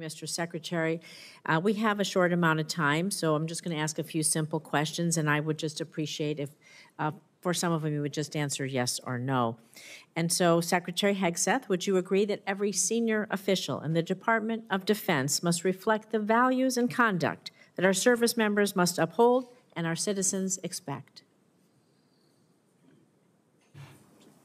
Mr. Secretary. We have a short amount of time, so I'm just going to ask a few simple questions, and I would just appreciate if, for some of them, you would just answer yes or no. And so, Secretary Hegseth, would you agree that every senior official in the Department of Defense must reflect the values and conduct that our service members must uphold and our citizens expect?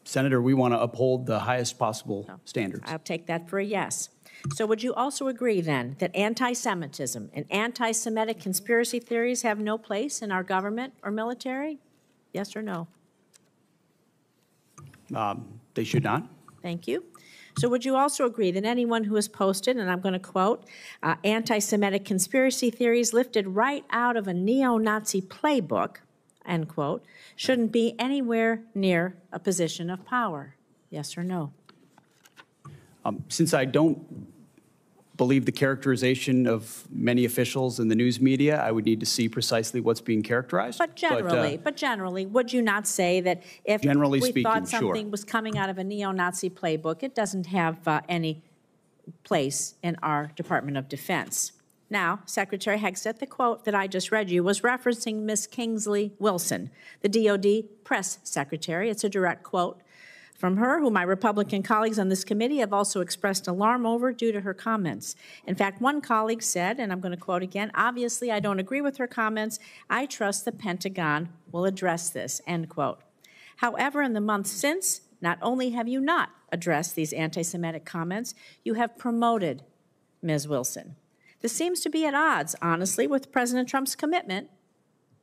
Senator, we want to uphold the highest possible standards. I'll take that for a yes. So would you also agree, then, that anti-Semitism and anti-Semitic conspiracy theories have no place in our government or military? Yes or no? They should not. Thank you. So would you also agree that anyone who has posted, and I'm going to quote, anti-Semitic conspiracy theories lifted right out of a neo-Nazi playbook, end quote, shouldn't be anywhere near a position of power? Yes or no? Since I don't believe the characterization of many officials in the news media, I would need to see precisely what's being characterized. But generally, would you not say that if we thought something was coming out of a neo-Nazi playbook, it doesn't have any place in our Department of Defense? Now, Secretary Hegseth, the quote that I just read you was referencing Ms. Kingsley Wilson, the DOD press secretary. It's a direct quote from her, who my Republican colleagues on this committee have also expressed alarm over due to her comments. In fact, one colleague said, and I'm going to quote again, obviously I don't agree with her comments. I trust the Pentagon will address this, end quote. However, in the months since, not only have you not addressed these anti-Semitic comments, you have promoted Ms. Wilson. This seems to be at odds, honestly, with President Trump's commitment,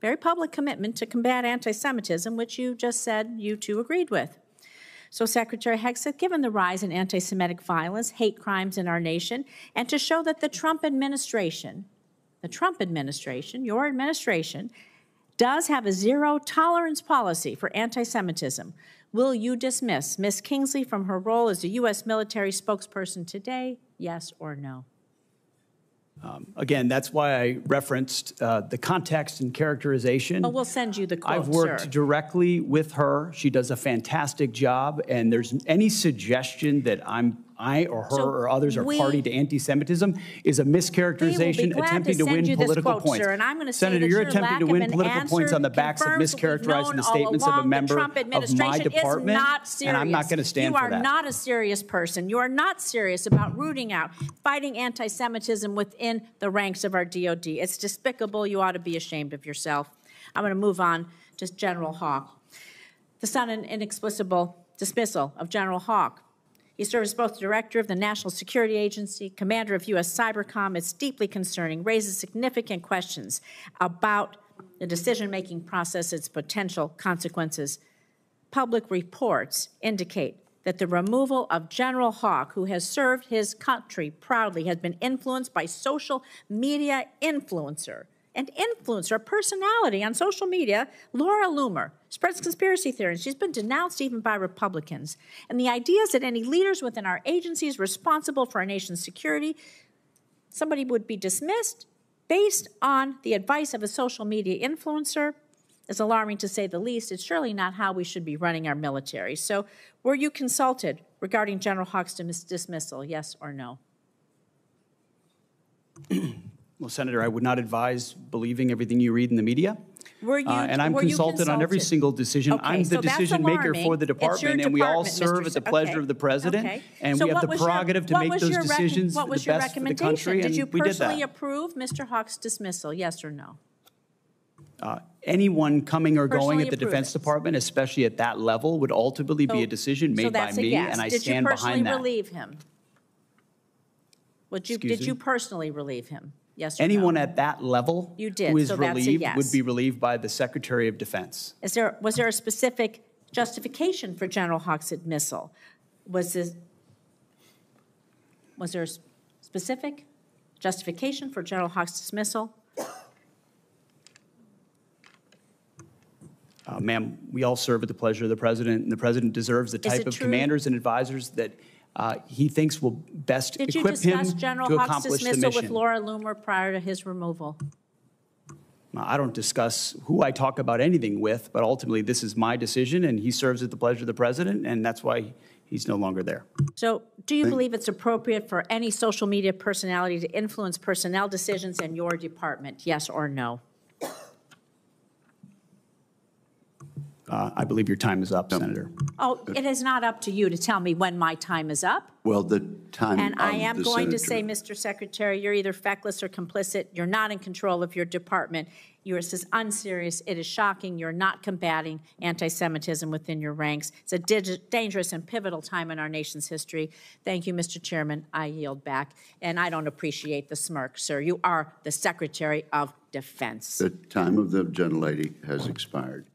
very public commitment to combat anti-Semitism, which you just said you too agreed with. So, Secretary Hegseth, given the rise in anti-Semitic violence, hate crimes in our nation, and to show that the Trump administration, your administration, does have a zero-tolerance policy for anti-Semitism, will you dismiss Ms. Kingsley from her role as a U.S. military spokesperson today, yes or no? Again, that's why I referenced the context and characterization. Well, we'll send you the quote, I've worked directly with her. She does a fantastic job, and there's any suggestion that I or her or others are party to anti-Semitism is a mischaracterization attempting to win political points. Sir, and I'm going to Senator, say that you're attempting to win political points on the backs of mischaracterizing the statements of a member of my department, and I'm not going to stand for that. You are not a serious person. You are not serious about rooting out, fighting anti-Semitism within the ranks of our DOD. It's despicable. You ought to be ashamed of yourself. I'm going to move on to General Hawk. The sudden and inexplicable dismissal of General Hawk. He serves both the director of the National Security Agency, commander of U.S. Cybercom. It's deeply concerning, raises significant questions about the decision-making process, its potential consequences. Public reports indicate that the removal of General Hawk, who has served his country proudly, has been influenced by social media a personality on social media, Laura Loomer, spreads conspiracy theories. She's been denounced even by Republicans. And the idea is that any leaders within our agencies responsible for our nation's security, somebody would be dismissed based on the advice of a social media influencer is alarming, to say the least. It's surely not how we should be running our military. So were you consulted regarding General Hawk's dismissal, yes or no? Well, Senator, I would not advise believing everything you read in the media. And I'm consulted on every single decision. Okay, I'm the decision maker for the department, and we all serve at the pleasure of the president. And we have the prerogative to make those decisions the best for the country. Did you personally approve Mr. Hawk's dismissal, yes or no? Anyone coming or going at the Defense Department, especially at that level, would ultimately be a decision made by me, and I stand behind that. Did you personally relieve him? Did you personally relieve him? Yes or Anyone no? at that level you did, who is so relieved yes. would be relieved by the Secretary of Defense. Was there a specific justification for General Hawk's dismissal? Was there a specific justification for General Hawk's dismissal? Ma'am, we all serve at the pleasure of the president, and the president deserves the type of commanders and advisors that he thinks will best equip him to accomplish the mission. Did you discuss General Hawk's dismissal with Laura Loomer prior to his removal? I don't discuss who I talk about anything with, but ultimately this is my decision, and he serves at the pleasure of the president, and that's why He's no longer there. So do you believe it's appropriate for any social media personality to influence personnel decisions in your department? Yes or no? I believe your time is up, Senator. Oh, it is not up to you to tell me when my time is up. Well, the time And I am going to say, senator. Mr. Secretary, you're either feckless or complicit. You're not in control of your department. This is unserious. It is shocking. You're not combating anti-Semitism within your ranks. It's a dangerous and pivotal time in our nation's history. Thank you, Mr. Chairman. I yield back. And I don't appreciate the smirk, sir. You are the Secretary of Defense. The time of the gentlelady has expired.